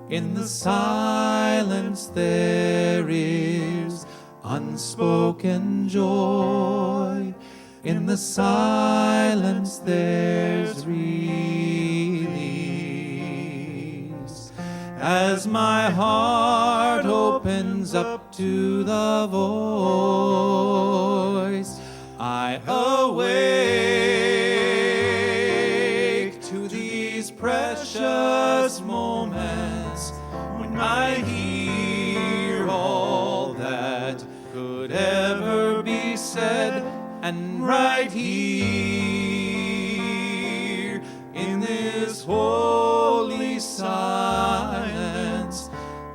In the silence there is unspoken joy. In the silence there's release. As my heart opens up to the voice, I awake to these precious moments when I hear all that could ever be said. And right here in this holy silence,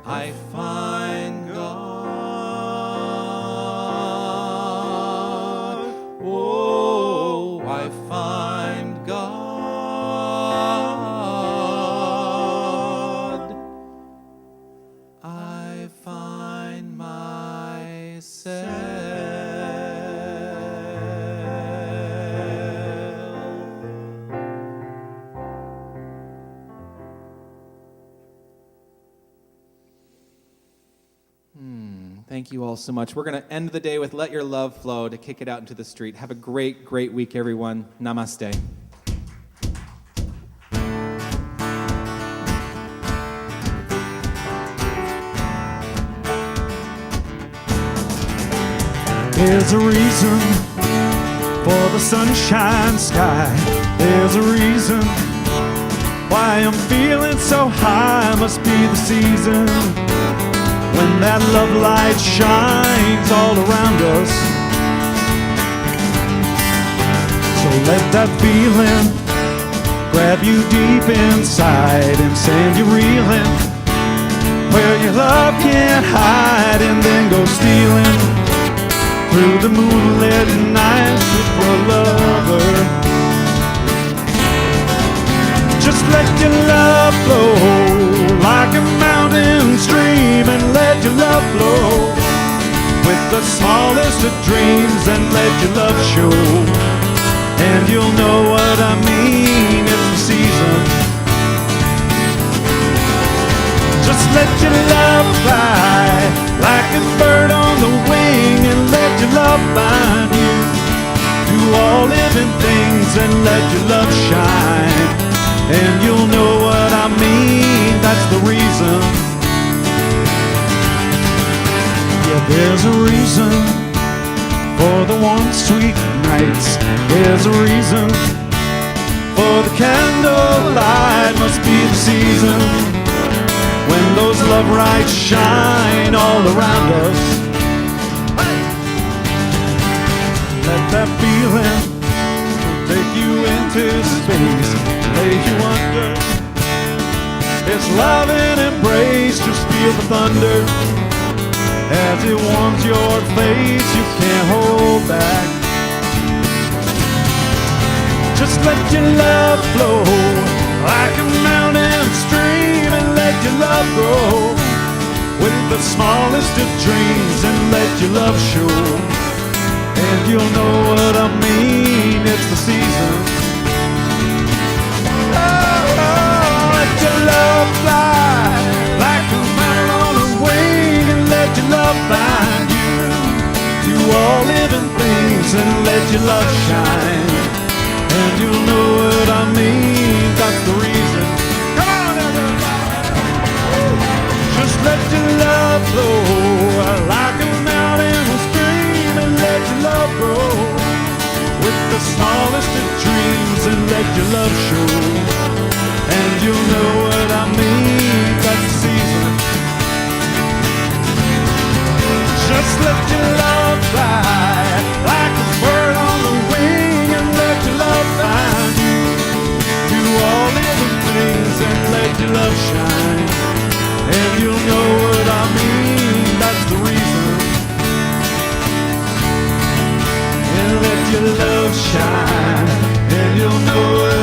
I find God. Oh, I find God. I find myself. Thank you all so much. We're going to end the day with Let Your Love Flow to kick it out into the street. Have a great, great week, everyone. Namaste. There's a reason for the sunshine sky. There's a reason why I'm feeling so high. Must be the season when that love light shines all around us. So let that feeling grab you deep inside and send you reeling where your love can't hide, and then go stealing through the moonlit nights for a lover. Just let your love flow like a mountain stream, and let your love flow with the smallest of dreams, and let your love show. And you'll know what I mean, it's the season. Just let your love fly like a bird on the wing, and let your love find you to all living things, and let your love shine. And you'll know what I mean, that's the reason. Yeah, there's a reason for the warm, sweet nights. There's a reason for the candlelight. Must be the season when those love lights shine all around us. Let that feeling take you into space, lay you under its love and embrace. Just feel the thunder as it warms your face. You can't hold back. Just let your love flow like a mountain stream, and let your love grow with the smallest of dreams, and let your love show. And you'll know what I mean, it's the season. Oh, let your love fly like a bird on a wing, and let your love find you to all living things, and let your love shine. And you'll know what I mean, that's the reason. Come on, everybody! Just let your love flow like a mountain stream, and let your love grow with the smallest of dreams, and let your love show. And you'll know what I mean, that's the season. Just let your love fly like a bird on the wing, and let your love find you to all living things, and let your love shine. And you'll know what I mean, that's the reason. And let your love shine, and you'll know what